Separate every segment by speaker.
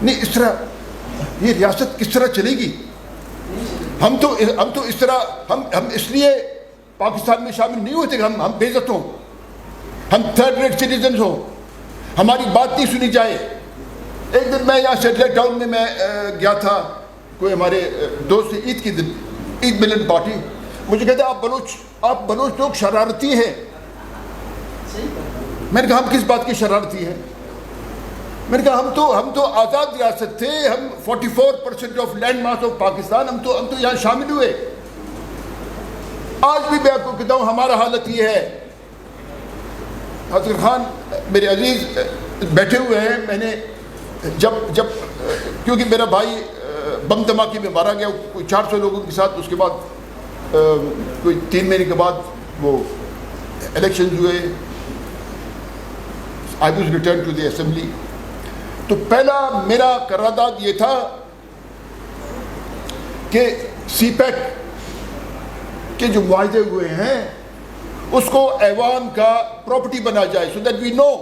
Speaker 1: نہیں اس طرح یہ ریاست کس طرح چلے گی؟ ہم تو اس طرح ہم اس لیے پاکستان میں شامل نہیں ہوتے کہ ہم بے عزت ہوں، ہم تھرڈ ریٹ سٹیزنز ہوں، ہماری بات نہیں سنی جائے۔ ایک دن میں یہاں سیٹلائٹ ٹاؤن میں گیا تھا، کوئی ہمارے دوست عید کے دن، عید ملن پارٹی، مجھے کہتے آپ بلوچ لوگ شرارتی ہیں۔ میں نے کہا ہم کس بات کی شرارتی ہیں؟ میں نے کہا ہم تو آزاد ریاست تھے، ہم 44% of land mass of Pakistan, ہم تو یہاں شامل ہوئے۔ آج بھی میں آپ کو کہتا ہوں ہمارا حالت یہ ہے۔ حضرت خان میرے عزیز بیٹھے ہوئے ہیں، میں نے جب کیونکہ میرا بھائی بم دھماکے میں مارا گیا کوئی 400 لوگوں کے ساتھ، اس کے بعد کوئی 3 مہینے کے بعد وہ الیکشنز ہوئے، I was returned to the assembly۔ تو پہلا میرا قرارداد یہ تھا کہ سی پیک کے جو معاہدے ہوئے ہیں اس کو ایوان کا پراپرٹی بنا جائے، so that we know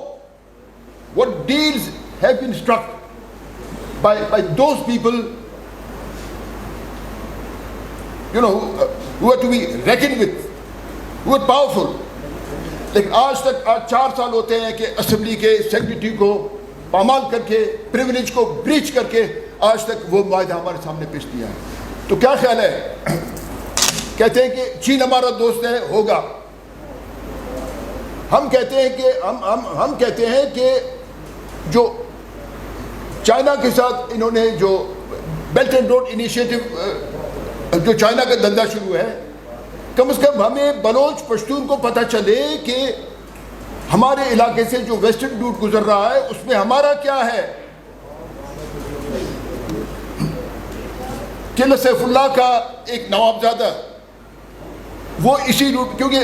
Speaker 1: what deals have been struck by those people who are to be reckoned with, who are powerful۔ لیکن آج 4 سال ہوتے ہیں کہ اسمبلی کے سیکریٹری کو پامال کر کے، پریولیج کو بریچ کر کے آج تک وہ معاہدہ ہمارے سامنے پیش کیا ہے۔ تو کیا خیال ہے؟ کہتے ہیں کہ چین ہمارا دوست ہے، ہوگا۔ ہم کہتے ہیں کہ جو چائنا کے ساتھ انہوں نے جو بیلٹ اینڈ روڈ انیشیٹو جو چائنا کا دھندا شروع ہے، کم از کم ہمیں بلوچ پشتون کو پتہ چلے کہ ہمارے علاقے سے جو ویسٹرن روٹ گزر رہا ہے اس میں ہمارا کیا ہے۔ قلعہ سیف اللہ کا ایک نوابزادہ وہ اسی روٹ، کیونکہ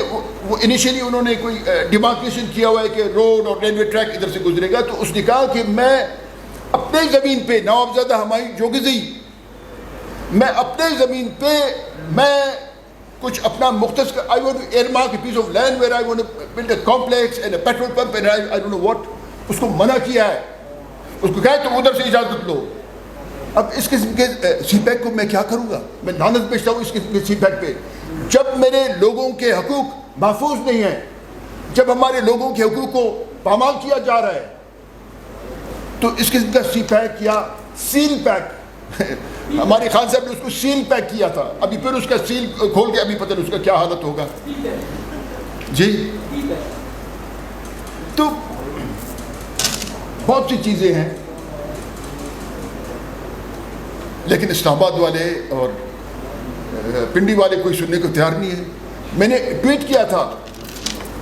Speaker 1: وہ انیشیلی انہوں نے کوئی ڈیمارکیشن کیا ہوا ہے کہ روڈ اور ریلوے ٹریک ادھر سے گزرے گا، تو اس نے کہا کہ میں اپنے زمین پہ، نوابزادہ ہمایوں جوگزئی، میں اپنے زمین پہ میں کچھ اپنا مختص I want to earmark a piece of land where I want to build a complex and a petrol pump and I don't know what۔ اس کو منع کیا ہے، اس کو کہا تم ادھر سے اجازت لو۔ اب اس قسم کے سی پیک کو میں کیا کروں گا؟ میں لعنت بھیجتا ہوں اس قسم کے سی پیک پہ۔ جب میرے لوگوں کے حقوق محفوظ نہیں ہیں، جب ہمارے لوگوں کے حقوق کو پامال کیا جا رہا ہے، تو اس قسم کا سی پیک یا سیل پیک، ہمارے خان صاحب نے اس کو سیل پیک کیا تھا، ابھی پھر اس کا سیل کھول کے ابھی پتہ نہیں اس کا کیا حالت ہوگا۔ جی تو بہت سی چیزیں ہیں، لیکن اسلام آباد والے اور پنڈی والے کوئی سننے کو تیار نہیں ہے۔ میں نے ٹویٹ کیا تھا،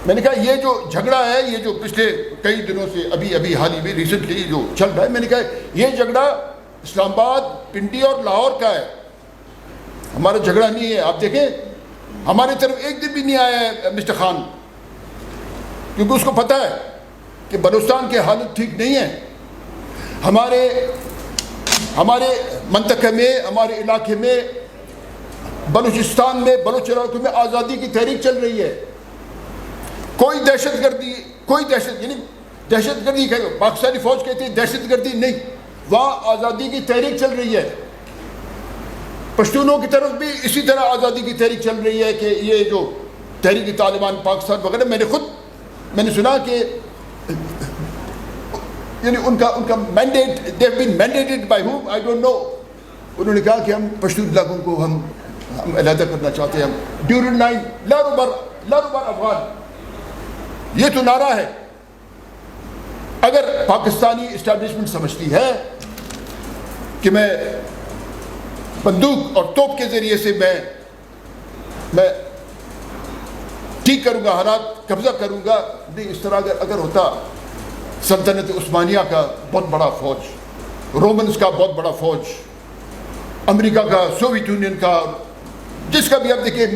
Speaker 1: میں نے کہا یہ جو جھگڑا ہے، یہ جو پچھلے کئی دنوں سے ابھی حال ہی میں ریسنٹلی جو چل رہا ہے، میں نے کہا یہ جھگڑا اسلام آباد، پنڈی اور لاہور کا ہے، ہمارا جھگڑا نہیں ہے۔ آپ دیکھیں ہماری طرف ایک دن بھی نہیں آیا ہے مسٹر خان، کیونکہ اس کو پتہ ہے کہ بلوچستان کی حالت ٹھیک نہیں ہے۔ ہمارے منطقے میں، ہمارے علاقے میں، بلوچستان میں، بلوچ علاقوں میں آزادی کی تحریک چل رہی ہے۔ کوئی دہشت گردی یعنی دہشت گردی پاکستانی فوج کہتی ہے، دہشت گردی نہیں، وہاں آزادی کی تحریک چل رہی ہے۔ پشتونوں کی طرف بھی اسی طرح آزادی کی تحریک چل رہی ہے کہ یہ جو تحریک طالبان پاکستان وغیرہ، میں نے سنا کہ یعنی ان کا mandate, they have been mandated by whom I don't know۔ انہوں نے کہا کہ ہم پشتون علاقوں کو ہم علیحدہ کرنا چاہتے ہیں، ہم ڈیورنڈ لائن لا ربر افغان، یہ تو نعرہ ہے۔ اگر پاکستانی اسٹیبلشمنٹ سمجھتی ہے کہ میں بندوق اور توپ کے ذریعے سے میں ٹھیک کروں گا حالات، قبضہ کروں گا، نہیں، اس طرح اگر ہوتا، سلطنت عثمانیہ کا بہت بڑا فوج، رومنز کا بہت بڑا فوج، امریکہ کا، سوویت یونین کا، جس کا بھی آپ دیکھیں،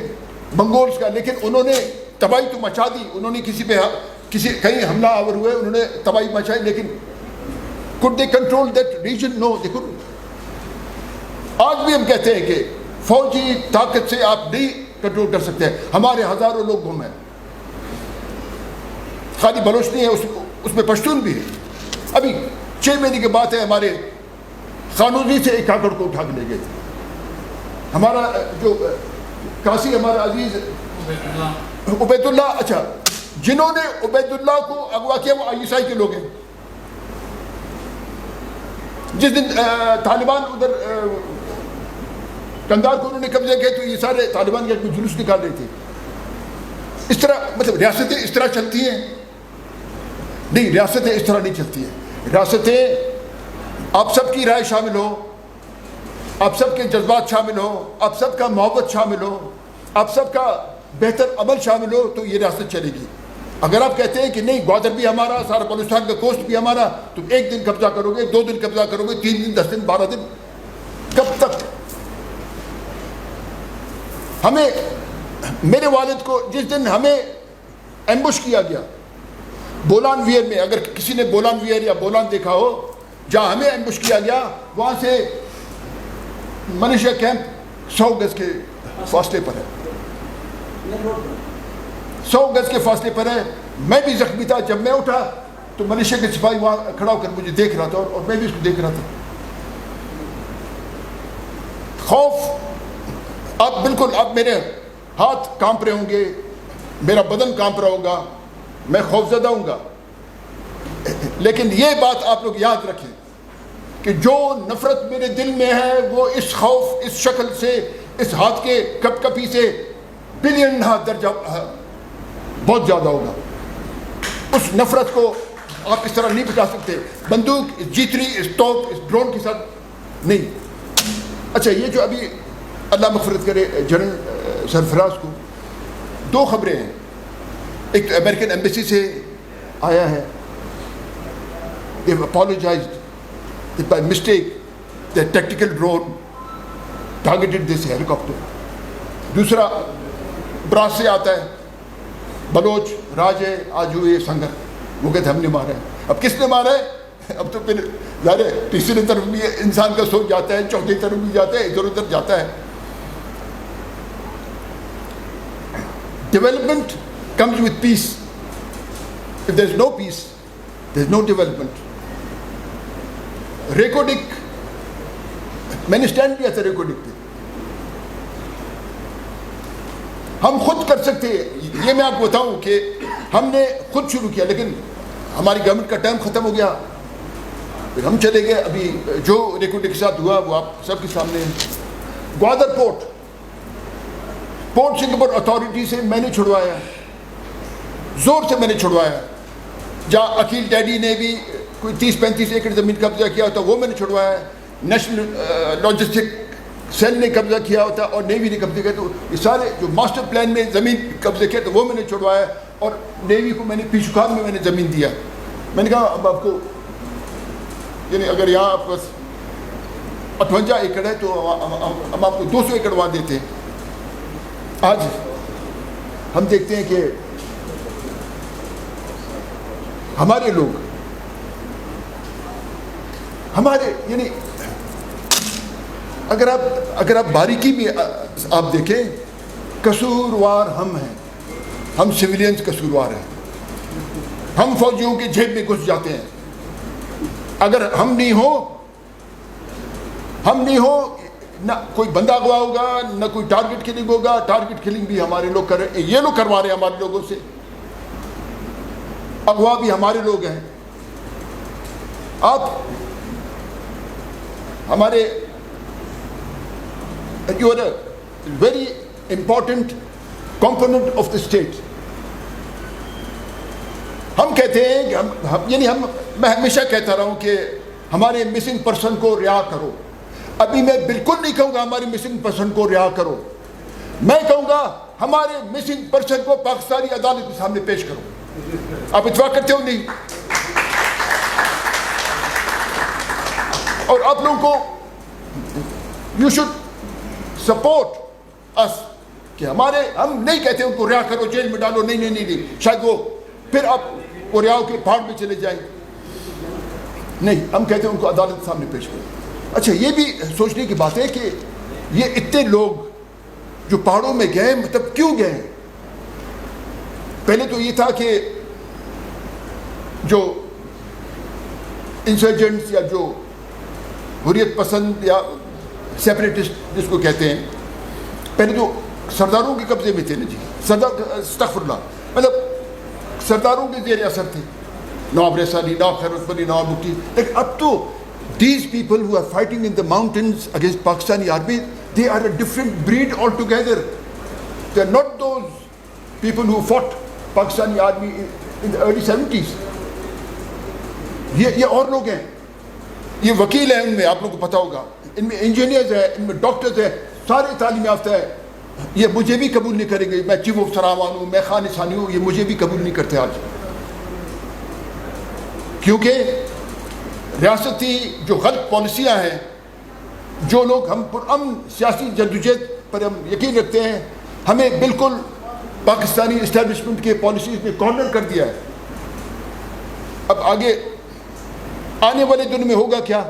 Speaker 1: منگولز کا، لیکن انہوں نے تباہی تو مچا دی، انہوں نے کہیں حملہ آور ہوئے، انہوں نے تباہی مچائی، لیکن could they control that region? No, they couldn't۔ آج بھی ہم کہتے ہیں کہ فوجی طاقت سے آپ نہیں کنٹرول کر سکتے ہیں، ہمارے ہزاروں لوگ گم ہیں، خالی بلوچ نہیں ہے، اس میں پشتون بھی ہے۔ ابھی 6 مہینے کے بعد ہے، ہمارے خانوزی سے ایک کاکڑ کو اٹھا کے لے گئے تھے. ہمارا جو کاسی ہمارا عزیز عبید اللہ، اچھا جنہوں نے عبید اللہ کو اغوا کیا وہ عیسائی کے لوگ ہیں. جس دن طالبان ادھر کندھار کو انہوں نے قبضہ کیا تو یہ سارے طالبان کے جلوس نکال رہے تھے. اس طرح مطلب ریاستیں اس طرح چلتی ہیں؟ نہیں، ریاستیں اس طرح نہیں چلتی ہیں. ریاستیں آپ سب کی رائے شامل ہو، آپ سب کے جذبات شامل ہو، آپ سب کا محبت شامل ہو، آپ سب کا بہتر عمل شامل ہو تو یہ ریاست چلے گی. اگر آپ کہتے ہیں کہ نہیں گوادر بھی ہمارا، سارا بلوچستان کا کوسٹ بھی ہمارا، تو ایک دن قبضہ کرو گے، 2 دن قبضہ کرو گے، 3 دن، 10 دن، 12 دن، کب تک؟ ہمیں، میرے والد کو جس دن ہمیں ایمبوش کیا گیا بولان ویر میں، اگر کسی نے بولان ویر یا بولان دیکھا ہو، جہاں ہمیں ایمبوش کیا گیا وہاں سے منیشا کیمپ 100 گز کے فاصلے پر ہے، 100 گز کے فاصلے پر ہے. میں بھی زخمی تھا. جب میں اٹھا تو منیشا کے سپاہی وہاں کھڑا ہو کر مجھے دیکھ رہا تھا اور میں بھی اس کو دیکھ رہا تھا. خوف، اب بالکل اب میرے ہاتھ کانپ رہے ہوں گے، میرا بدن کانپ رہا ہوگا، میں خوف زدہ ہوں گا. لیکن یہ بات آپ لوگ یاد رکھیں کہ جو نفرت میرے دل میں ہے وہ اس خوف، اس شکل سے، اس ہاتھ کے کپ کپی سے بلین درجہ بہت زیادہ ہوگا. اس نفرت کو آپ اس طرح نہیں بچا سکتے بندوق، اس جیتری، اس توپ، اس ڈرون کے ساتھ نہیں. اچھا یہ جو ابھی اللہ مغفرت کرے جنرل سرفراز کو 2 خبریں ہیں. ایک تو امریکن ایمبیسی سے آیا ہے، they have apologized that by mistake their tactical drone targeted this helicopter. دوسرا براس سے آتا ہے، بلوچ راج ہے آج ہوئے سنگر، وہ کہتے ہم نے مارا ہے. اب کس نے مارا ہے؟ اب تو پھر ظاہر ہے تیسری طرف بھی انسان کا سوچ جاتا ہے، چوتھی طرف بھی جاتا ہے، ادھر ادھر جاتا ہے. Development comes with peace. If there is no peace, there is no development. Reko Diq, میں نے اسٹینڈ کیا تھا ریکارڈک پہ. ہم خود کر سکتے ہیں، یہ میں آپ کو بتاؤں کہ ہم نے خود شروع کیا، لیکن ہماری گورنمنٹ کا ٹائم ختم ہو گیا، پھر ہم چلے گئے. ابھی جو ریکارڈک کے ساتھ ہوا وہ آپ سب کے سامنے ہے. گوادر پورٹ سنگاپور اتھارٹی سے میں نے چھڑوایا، زور سے میں نے چھڑوایا. جہاں اکیل ڈیڈی نے بھی کوئی 30-35 ایکڑ زمین قبضہ کیا ہوتا وہ میں نے چھڑوایا ہے. نیشنل لاجسٹک سیل نے قبضہ کیا ہوتا اور نیوی نے قبضہ کیا، تو یہ سارے جو ماسٹر پلان میں زمین قبضہ کیا تو وہ میں نے چھڑوایا. اور نیوی کو میں نے پیشوخان میں نے زمین دیا. میں نے کہا اب آپ کو، یعنی اگر یہاں آپ بس 58 ایکڑ ہے تو ہم آپ کو 200 ایکڑ وہاں دیتے ہیں. آج ہم دیکھتے ہیں کہ ہمارے لوگ، ہمارے یعنی اگر آپ باریکی بھی آپ دیکھیں، قصوروار ہم ہیں، ہم سویلینز قصوروار ہیں. ہم فوجیوں کے جیب میں گھس جاتے ہیں. اگر ہم نہیں ہو نہ کوئی بندہ اغوا ہوگا، نہ کوئی ٹارگٹ کلنگ ہوگا. ٹارگٹ کلنگ بھی ہمارے لوگ کر رہے ہیں، یہ لوگ کروا رہے ہیں ہمارے لوگوں سے. اغوا بھی ہمارے لوگ ہیں. آپ ہمارے، you are a very important component of the state. ہم کہتے ہیں کہ میں ہمیشہ کہتا رہا ہوں کہ ہمارے مسنگ پرسن کو رہا کرو. ابھی میں بالکل نہیں کہوں گا ہمارے مسنگ پرسن کو رہا کرو، میں کہوں گا ہمارے مسنگ پرسن کو پاکستانی عدالت کے سامنے پیش کرو. آپ اتفاق کرتے ہو؟ نہیں. اور آپ لوگوں کو یو شوڈ سپورٹ اس کہ ہم نہیں کہتے ان کو رہا کرو، جیل میں ڈالو. نہیں، شاید وہ پھر آپ وہ رہاؤ کے پہاڑ میں چلے جائیں. نہیں، ہم کہتے ہیں ان کو عدالت کے سامنے پیش کرو. اچھا یہ بھی سوچنے کی بات ہے کہ یہ اتنے لوگ جو پہاڑوں میں گئے، مطلب کیوں گئے؟ پہلے تو یہ تھا کہ جو انسرجنٹس یا جو حریت پسند یا سیپریٹسٹ جس کو کہتے ہیں، پہلے تو سرداروں کے قبضے میں تھے نا جی، استغفر اللہ، مطلب سرداروں کے زیر اثر تھے، نواب ریسانی، نواب خیر عثمانی، نواب مفتی. لیکن اب تو these people who are fighting in the mountains against Pakistani army, they are a different breed altogether. They are not those people who fought Pakistani army in the early 70s. یہ اور لوگ ہیں، یہ وکیل ہیں، ان میں آپ لوگوں کو پتہ ہوگا، ان میں انجینئرز ہیں، ان میں ڈاکٹرز ہیں، سارے تعلیم یافتہ ہیں. یہ مجھے بھی قبول نہیں کریں گے، میں چیف آف سراوان ہوں، میں خان ثانی ہوں، یہ مجھے بھی قبول نہیں کرتے آج، کیونکہ ریاستی جو غلط پالیسیاں ہیں، جو لوگ ہم پرامن سیاسی جدوجہد پر ہم یقین رکھتے ہیں، ہمیں بالکل پاکستانی اسٹیبلشمنٹ کے پالیسیز میں کارنر کر دیا ہے. اب آگے آنے والے دن میں ہوگا کیا؟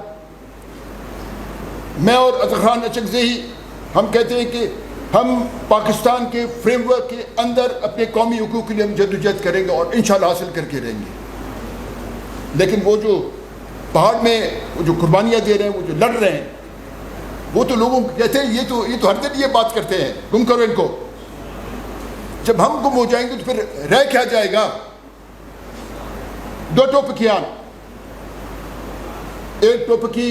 Speaker 1: میں اور اظہر خان اچکزئی ہم کہتے ہیں کہ ہم پاکستان کے فریم ورک کے اندر اپنے قومی حقوق کے لیے ہم جدوجہد کریں گے اور انشاءاللہ حاصل کر کے رہیں گے. لیکن وہ جو پہاڑ میں وہ جو قربانیاں دے رہے ہیں، وہ جو لڑ رہے ہیں، وہ تو لوگوں کو کہتے ہیں یہ تو ہر دن یہ بات کرتے ہیں، گم کرو ان کو. جب ہم گم ہو جائیں گے تو پھر رہ کیا جائے گا؟ دو ٹوپکیان، ایک ٹوپکی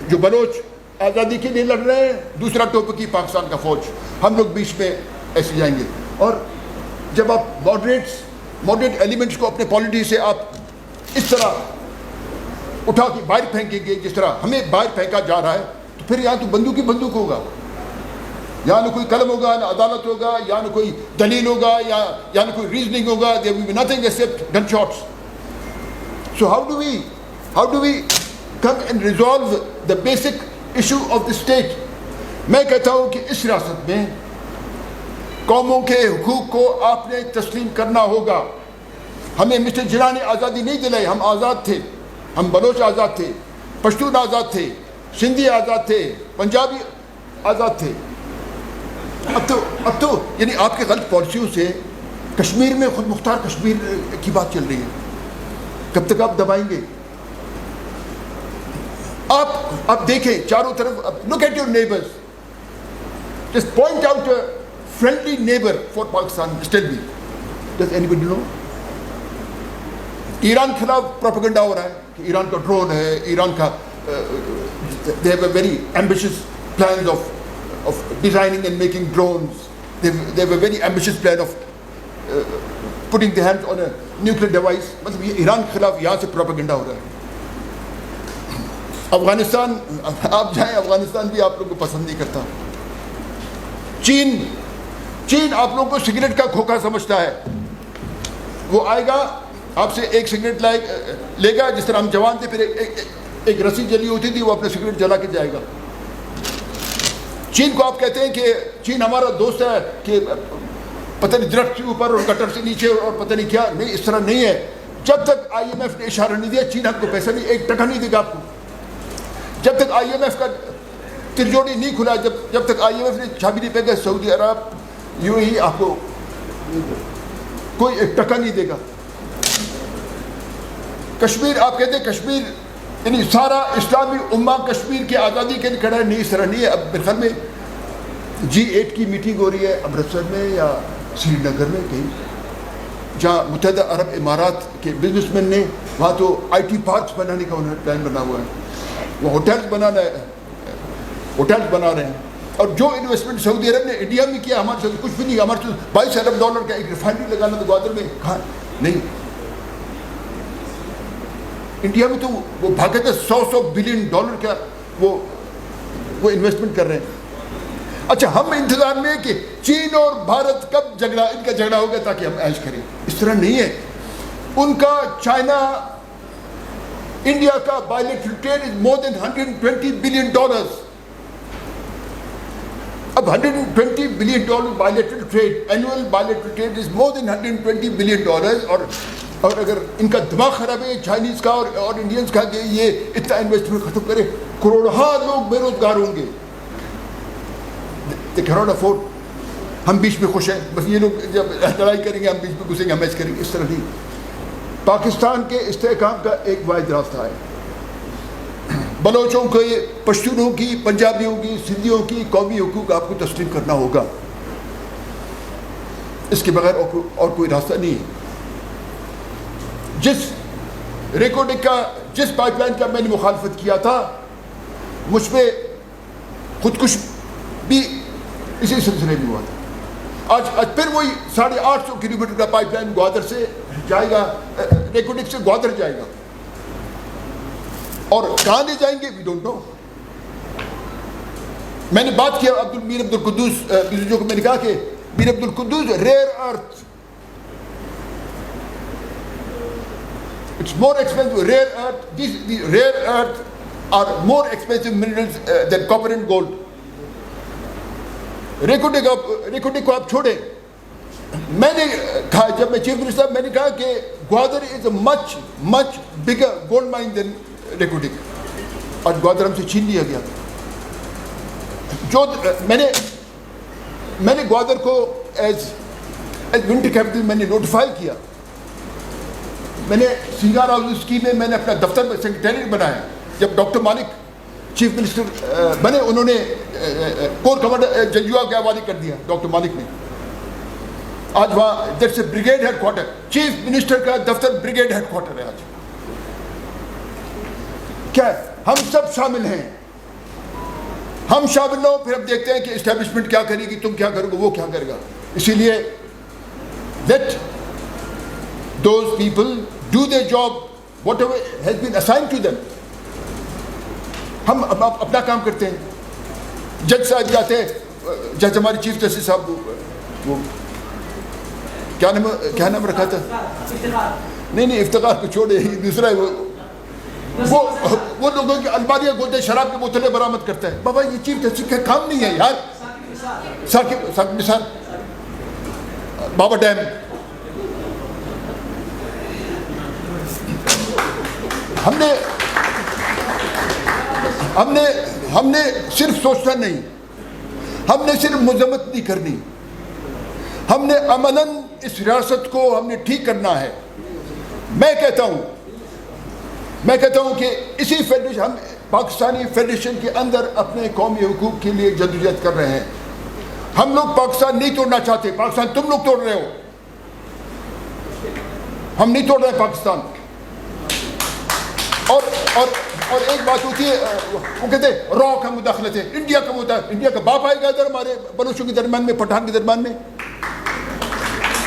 Speaker 1: جو بلوچ آزادی کے لیے لڑ رہے ہیں، دوسرا ٹوپکی پاکستان کا فوج. ہم لوگ بیچ میں ایسے جائیں گے. اور جب آپ ماڈریٹ ایلیمنٹس کو اپنے پالیٹی سے آپ اس طرح اٹھا کے باہر پھینکیں گے جس طرح ہمیں باہر پھینکا جا رہا ہے، تو پھر یہاں تو بندوق ہی بندوق ہوگا، یہاں نہ کوئی قلم ہوگا، نہ عدالت ہوگا، یا نہ کوئی دلیل ہوگا، یا نہ کوئی ریزننگ ہوگا. there will be nothing except gunshots. So how do we come and resolve the basic issue of the state? میں کہتا ہوں کہ اس ریاست میں قوموں کے حقوق کو آپ نے تسلیم کرنا ہوگا. ہمیں مسٹر جناح نے آزادی نہیں دلائی، ہم آزاد تھے، ہم بلوچ آزاد تھے، پشتون آزاد تھے، سندھی آزاد تھے، پنجابی آزاد تھے. اب تو یعنی آپ کے غلط پالیسیوں سے کشمیر میں خود مختار کشمیر کی بات چل رہی ہے. کب تک آپ دبائیں گے؟ آپ دیکھیں چاروں طرف، look at your neighbors, just point out a friendly neighbor for Pakistan. Tell me, does anybody know? Iran کے خلاف پروپیگنڈا ہو رہا ہے کہ ایران کا ڈرون ہے، ایران کا they have a very ambitious plans of designing and making drones. They have a very ambitious plan of putting their hands on a nuclear device. مطلب یہ ایران کے خلاف یہاں سے پروپیگنڈا ہو رہا ہے. افغانستان، آپ جائیں، افغانستان بھی آپ لوگوں کو پسند نہیں کرتا. چین آپ لوگوں کو سگریٹ کا کھوکھا سمجھتا ہے. وہ آئے گا آپ سے ایک سگریٹ لے گا، جس طرح ہم جوان تھے، پھر ایک رسی جلی ہوتی تھی، وہ اپنے سگریٹ جلا کے جائے گا. چین کو آپ کہتے ہیں کہ چین ہمارا دوست ہے، کہ پتہ نہیں درخت کے اوپر اور گٹر سے نیچے اور پتہ نہیں کیا. نہیں، اس طرح نہیں ہے. جب تک IMF نے اشارہ نہیں دیا، چین ہم کو پیسہ نہیں، ایک ٹکا نہیں دے گا آپ کو. جب تک IMF کا ترجوڑی نہیں کھلا، جب تک IMF نے چابی نہیں پھینکا، سعودی عرب UAE آپ کو کوئی ایک ٹکا نہیں دے گا. کشمیر آپ کہتے ہیں کشمیر یعنی سارا اسلامی امہ کشمیر کی آزادی کے لیے کھڑا ہے. نہیں، اس طرح نہیں ہے. اب میرے خیال میں G8 کی میٹنگ ہو رہی ہے امرتسر میں یا سری نگر میں کہیں، جہاں متحدہ عرب امارات کے بزنس مین نے وہاں تو IT پارکس بنانے کا انہوں نے پلان بنا ہوا ہے. وہ ہوٹلز بنا رہے ہیں. اور جو انویسٹمنٹ سعودی عرب نے انڈیا میں کیا، ہمارے ساتھ کچھ بھی نہیں. ہمارے ساتھ $22 ارب کا ایک ریفائنری لگانا تو گوادر میں کہاں نہیں. انڈیا میں تو وہ بھاگے تھے $100 بلین کا وہ انویسٹمنٹ کر رہے ہیں. اچھا، ہم انتظار میں کہ چین اور بھارت کب ان کا جھگڑا ہوگا تاکہ ہم عیش کریں. اس طرح نہیں ہے. ان کا چائنا انڈیا کا bilateral trade is more than $120 billion. اب $120 billion bilateral trade, annual bilateral trade is more than $120 billion. اور اگر ان کا دماغ خراب ہے چائنیز کا اور انڈینز کا کہ یہ اتنا انویسٹمنٹ ختم کرے، کروڑوں لوگ بے روزگار ہوں گے. They cannot afford. ہم بیچ میں خوش ہیں، بس یہ لوگ جب لڑائی کریں گے ہم بیچ میں گھسیں گے، ہم میچ کریں گے. اس طرح نہیں. پاکستان کے استحکام کا ایک واحد راستہ ہے. بلوچوں کے، پشتونوں کی، پنجابیوں کی، سندھیوں کی قومی حقوق آپ کو تسلیم کرنا ہوگا. اس کے بغیر اور کوئی راستہ نہیں ہے. جس ریکارڈنگ کا، جس پائپ لائن کا میں نے مخالفت کیا تھا، مجھ پہ خودکش بھی اسی سلسلے میں ہوا تھا. آج پھر وہی 850 کلومیٹر کا پائپ لائن گوادر سے جائے گا، ریکارڈنگ سے گوادر جائے گا، اور کہاں لے جائیں گے وی ڈونٹ نو. میں نے بات کیا میر عبد القدوس جو میں نے کہا کہ Mir Abdul Quddus rare earth, it's more expensive. Rare earth, these rare earth are more expensive minerals than copper and gold. Recording کو آپ چھوڑیں. میں نے کہا، جب میں چیف منسٹر، میں نے کہا کہ گوادر از اے مچ مچ بگر گولڈ مائن دین ریکارڈنگ. آج گوادر ہم سے چھین لیا گیا. جو میں نے گوادر کو ایز ونٹر کیپٹل میں نے نوٹیفائی کیا. میں نے سنگار ہاؤس اسکیم میں نے اپنا دفتر میں سیکریٹریٹ بنایا. جب ڈاکٹر مالک چیف منسٹر بنے، انہوں نے کور کمانڈر جنجوا کے حوالے کر دیا ڈاکٹر مالک نے. آج وہاں that's a brigade headquarter. Chief minister کا دفتر بریگیڈ ہیڈ کوارٹر ہے. آج کیا ہے؟ ہم سب شامل ہیں. ہم شامل نہ ہو، پھر ہم دیکھتے ہیں کہ اسٹیبلشمنٹ کیا کرے گی، تم کیا کرو گے، وہ کیا کرے گا. اسی لیے late those people do their job whatever has been assigned to them. ہم اپنا کام کرتے ہیں. جج صاحب جاتے ہیں، جج ہمارے چیف جسٹس صاحب، وہ کیا نام رکھا تھا؟ نہیں افتخار کو چھوڑے، دوسرا ہے وہ لوگوں کی الماریاں کھولتے، شراب کی بوتلیں برآمد کرتا ہے. بابا یہ چیف جسٹس کا کام نہیں ہے یار. ثاقب نثار، بابا ڈیم. ہم نے صرف سوچنا نہیں، ہم نے صرف مذمت نہیں کرنی، ہم نے عملاً اس ریاست کو ہم نے ٹھیک کرنا ہے. میں کہتا ہوں کہ اسی فیڈریشن، ہم پاکستانی فیڈریشن کے اندر اپنے قومی حقوق کے لیے جدوجہد کر رہے ہیں. ہم لوگ پاکستان نہیں توڑنا چاہتے، پاکستان تم لوگ توڑ رہے ہو. ہم نہیں توڑ رہے پاکستان. اور ایک بات ہوتی ہے، وہ کہتے ہیں را کا مداخلت ہے، انڈیا کا مداخلت. انڈیا کا باپ آئے گا ادھر ہمارے بلوچوں کے درمیان میں، پٹھان کے درمیان میں؟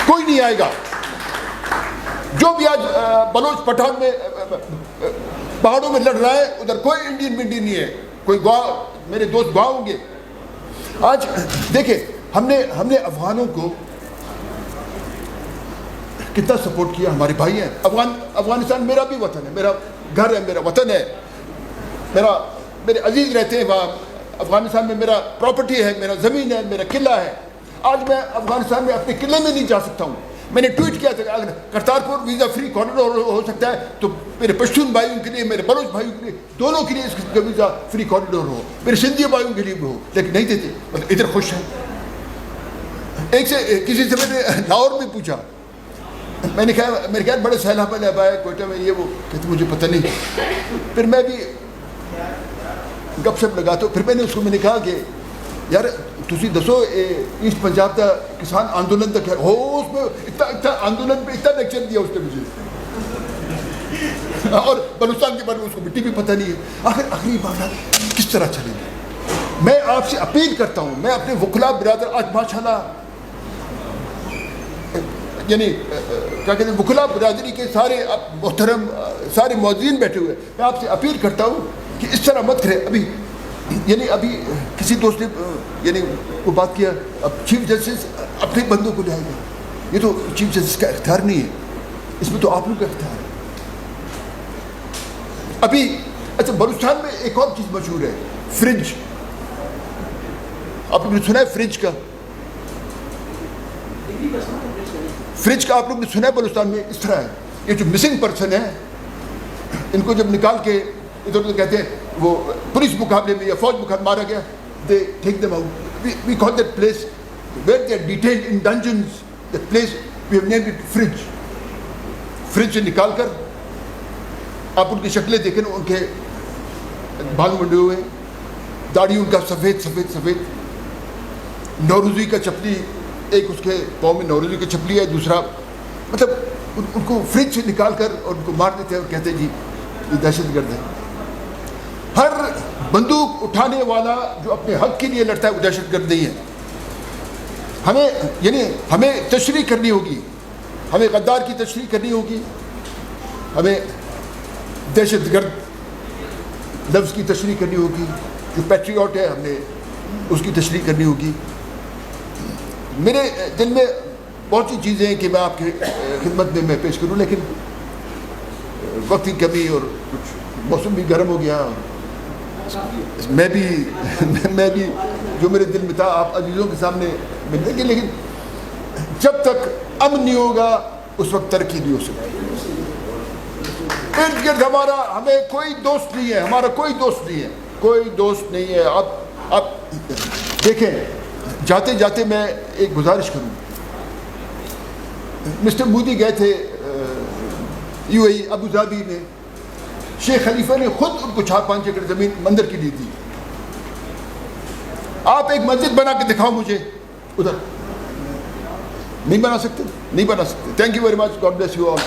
Speaker 1: کوئی نہیں آئے گا. جو بھی آج بلوچ پٹھان میں پہاڑوں میں لڑ رہا ہے، ادھر کوئی انڈین نہیں ہے. کوئی گوا، میرے دوست گوا ہوں گے. آج دیکھیں ہم نے افغانوں کو کتنا سپورٹ کیا. ہمارے بھائی ہیں. افغانستان میرا بھی وطن ہے، میرا گھر ہے، میرا وطن ہے. میرے عزیز رہتے ہیں وہاں. افغانستان میں میرا پراپرٹی ہے، میرا زمین ہے، میرا قلعہ ہے. آج میں افغانستان میں اپنے قلعے میں نہیں جا سکتا ہوں. میں نے ٹویٹ کیا تھا کہ اگر کرتارپور ویزا فری کاریڈور ہو سکتا ہے تو میرے پشتون بھائیوں کے لیے، میرے بلوچ بھائیوں کے لیے، دونوں کے لیے اس کا ویزا فری کاریڈور ہو. میرے سندھی بھائیوں کے لیے بھی ہو، لیکن نہیں دیتے. ادھر خوش ہیں. کسی سے میں نے لاہور میں پوچھا، میں نے کہا میرے خیال بڑے سیلاب آئے کوئٹہ میں، یہ وہ کہتے مجھے پتہ نہیں. پھر میں بھی گپ شپ لگاتا ہوں. پھر میں نے اس کو میں نے کہا کہ یار تسی دسو ایسٹ پنجاب کا کسان آندولن تک ہے ہو، اس میں اتنا آندولن پہ اتنا لیکچر دیا اس نے مجھے، اور بلوچستان کے بارے میں اس کو مٹی بھی پتہ نہیں ہے. آخر آخری معاملات کس طرح چلیں گے؟ میں آپ سے اپیل کرتا ہوں، میں اپنے وکلا برادر، آج ماشاءاللہ یعنی کیا کہتے ہیں وکلا برادری کے سارے محترم سارے معززین بیٹھے ہوئے، میں آپ سے اپیل کرتا ہوں کہ اس طرح مت کرے. ابھی کسی دوست نے یعنی وہ بات کیا، اب چیف جسٹس اپنے بندوں کو لائے گا. یہ تو چیف جسٹس کا اختیار نہیں ہے، اس میں تو آپ لوگ کا اختیار ہے. ابھی اچھا بلوچستان میں ایک اور چیز مشہور ہے، فرنج. آپ لوگ نے سنا ہے فرنج کا؟ فرنج کا آپ لوگ نے سنا ہے بلوچستان میں؟ اس طرح ہے، یہ جو مسنگ پرسن ہے، ان کو جب نکال کے ادھر ادھر کہتے ہیں وہ پولیس مقابلے میں یا فوج مقابلے مارا گیا، they take them out. We call that place where they are detained in dungeons, that place we have named it fringe. Fringe سے نکال کر آپ ان کی شکلیں دیکھیں، ان کے بال منڈے ہوئے, داڑھی ان کا سفید سفید سفید, نوروزی کا چپلی, ایک اس کے پاؤں میں نوروزی کی چپلی ہے, دوسرا مطلب ان کو فریج سے نکال کر اور ان کو مار دیتے ہیں اور کہتے ہیں جی یہ دہشت گرد ہے. ہر بندوق اٹھانے والا جو اپنے حق کے لیے لڑتا ہے وہ دہشت گرد نہیں ہے. ہمیں تشریح کرنی ہوگی, ہمیں غدار کی تشریح کرنی ہوگی, ہمیں دہشت گرد لفظ کی تشریح کرنی ہوگی, جو پیٹریوٹ ہے ہم نے اس کی تشریح کرنی ہوگی. میرے دل میں بہت سی چیزیں ہیں کہ میں آپ کی خدمت میں پیش کروں, لیکن وقت کی کمی اور کچھ موسم بھی گرم ہو گیا, میں بھی جو میرے دل میں تھا آپ عزیزوں کے سامنے ملنے کے, لیکن جب تک امن نہیں ہوگا اس وقت ترقی نہیں ہو سکتی. ارد گرد ہمیں کوئی دوست نہیں ہے, ہمارا کوئی دوست نہیں ہے, کوئی دوست نہیں ہے. اب دیکھیں, جاتے جاتے میں ایک گزارش کروں. مسٹر مودی گئے تھے you a E Abu Dhabi میں, شیخ خلیفہ نے خود ان کو 4-5 ایکڑ زمین مندر کی دی تھی. آپ ایک مسجد بنا کے دکھاؤ مجھے ادھر. نہیں بنا سکتے, نہیں بنا سکتے. Thank you very much, God bless you all.